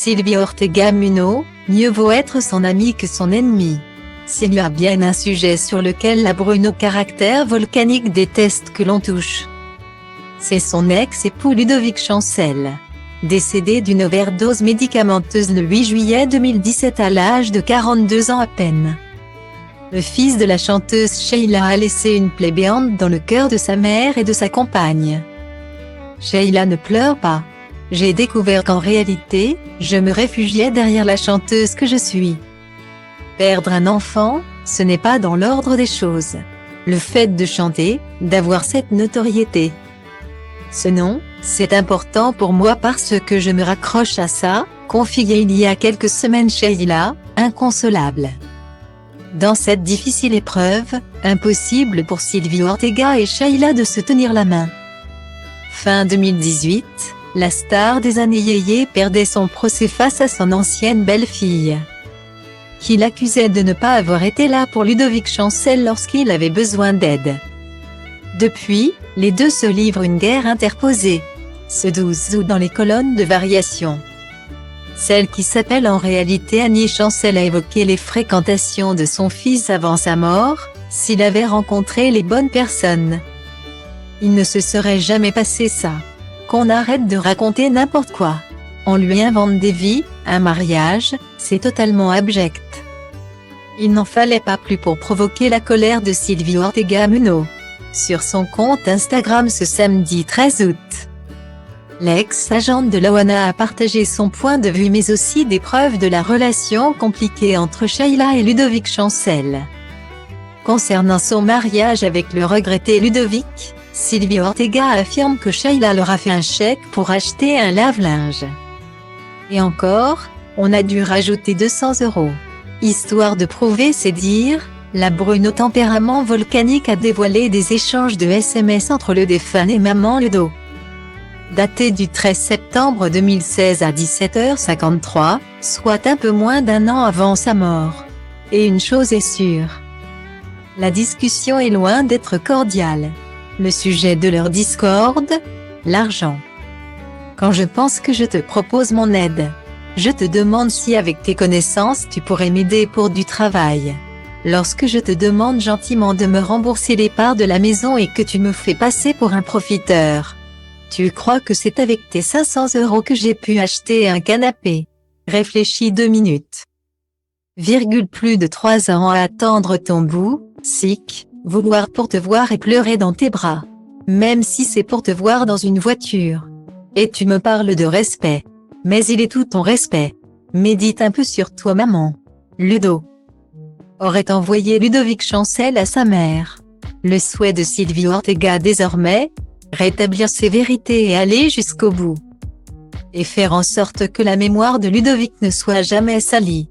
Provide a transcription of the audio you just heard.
Sylvie Ortega Munoz, mieux vaut être son ami que son ennemi. S'il y a bien un sujet sur lequel la Bruno caractère volcanique déteste que l'on touche, c'est son ex-époux Ludovic Chancel, décédé d'une overdose médicamenteuse le 8 juillet 2017 à l'âge de 42 ans à peine. Le fils de la chanteuse Sheila a laissé une plaie béante dans le cœur de sa mère et de sa compagne. Sheila ne pleure pas. J'ai découvert qu'en réalité, je me réfugiais derrière la chanteuse que je suis. Perdre un enfant, ce n'est pas dans l'ordre des choses. Le fait de chanter, d'avoir cette notoriété. Ce nom, c'est important pour moi parce que je me raccroche à ça, confiait il y a quelques semaines Sheila, inconsolable. Dans cette difficile épreuve, impossible pour Sylvie Ortega et Sheila de se tenir la main. Fin 2018, la star des années yéyé perdait son procès face à son ancienne belle-fille, qui l'accusait de ne pas avoir été là pour Ludovic Chancel lorsqu'il avait besoin d'aide. Depuis, les deux se livrent une guerre interposée. Ce 12 août dans les colonnes de Variation. Celle qui s'appelle en réalité Annie Chancel a évoqué les fréquentations de son fils avant sa mort, s'il avait rencontré les bonnes personnes. Il ne se serait jamais passé ça. Qu'on arrête de raconter n'importe quoi. On lui invente des vies, un mariage, c'est totalement abject. Il n'en fallait pas plus pour provoquer la colère de Sylvie Ortega Munoz. Sur son compte Instagram ce samedi 13 août. L'ex-agente de l'ONA a partagé son point de vue mais aussi des preuves de la relation compliquée entre Sheila et Ludovic Chancel. Concernant son mariage avec le regretté Ludovic, Sylvie Ortega affirme que Sheila leur a fait un chèque pour acheter un lave-linge. Et encore, on a dû rajouter 200 €. Histoire de prouver ses dires, la Bruno tempérament volcanique a dévoilé des échanges de SMS entre le défunt et maman Ludo. Daté du 13 septembre 2016 à 17h53, soit un peu moins d'un an avant sa mort. Et une chose est sûre. La discussion est loin d'être cordiale. Le sujet de leur discorde, l'argent. Quand je pense que je te propose mon aide, je te demande si avec tes connaissances tu pourrais m'aider pour du travail. Lorsque je te demande gentiment de me rembourser les parts de la maison et que tu me fais passer pour un profiteur. Tu crois que c'est avec tes 500 € que j'ai pu acheter un canapé? Réfléchis 2 minutes. Plus de 3 ans à attendre ton bout, sick, vouloir pour te voir et pleurer dans tes bras. Même si c'est pour te voir dans une voiture. Et tu me parles de respect. Mais il est tout ton respect. Médite un peu sur toi maman. Ludo aurait envoyé Ludovic Chancel à sa mère. Le souhait de Sylvie Ortega désormais, rétablir ses vérités et aller jusqu'au bout. Et faire en sorte que la mémoire de Ludovic ne soit jamais salie.